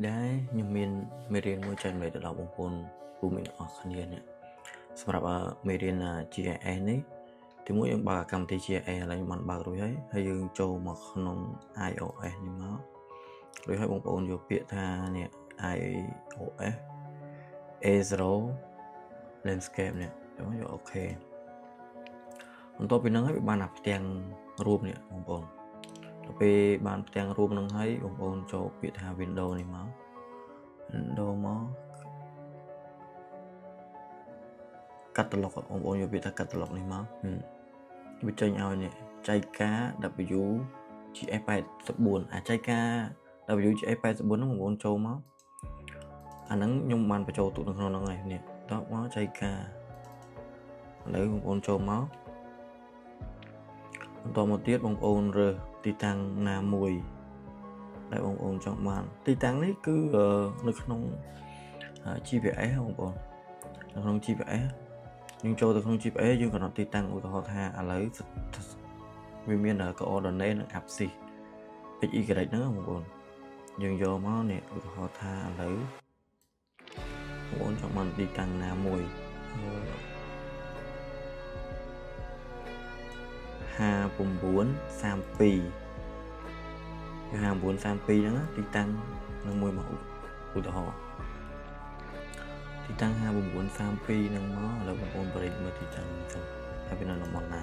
ដែរខ្ញុំមានមេរៀនមួយចែកម្លែកទៅដល់បងប្អូនពុំមានអស់គ្នានេះសម្រាប់មេរៀន GIS នេះទីមួយយើងបើកកម្មវិធី GIS ឥឡូវខ្ញុំបានបើករួចហើយយើងចូលមកក្នុង iOS នេះមករួចហើយបងប្អូនយកពាក្យថានេះ iOS A0 landscape នេះយកអូខេបន្ទាប់ពីហ្នឹងហើយវាបានផ្ទាំងរូបនេះបងប្អូនដល់ពេលបានផ្ទាំងរូបហ្នឹងហើយបងប្អូនចូលពាក្យថា window នេះមក window មកcatalog បងប្អូនយកពាក្យថា catalog នេះមកវាចេញឲ្យនេះចែកការ WGS84 អាចែកការ WGS84 ហ្នឹងបងប្អូនចូលមកអាហ្នឹងខ្ញុំបានបញ្ចូលទុកនៅក្នុងហ្នឹងហើយនេះតោះមកចែកការឥឡូវបងប្អូនចូលមកបន្តមកទៀតបងប្អូនរើសទីតាំងណាមួយដែលបងប្អូនចង់បានទីតាំងនេះគឺនៅក្នុង GPS បងប្អូននៅក្នុង GPS យើងចូលទៅក្នុង GPS យើងកំណត់ទីតាំងឧទាហរណ៍ថាឥឡូវវាមាន coordinate និង axis x y ហ្នឹងបងប្អូនយើងយកមកនេះឧទាហរណ៍ថាឥឡូវបងប្អូនចង់បានទីតាំងណាមួយ5932 ហ្នឹងទីតាំងនឹងមួយមកឧទាហរណ៍ទីតាំង5932ហ្នឹងមកឥឡូវបងប្អូនបរិយាមើលទីតាំងហ្នឹងចឹងហើយវានៅតំបន់ណា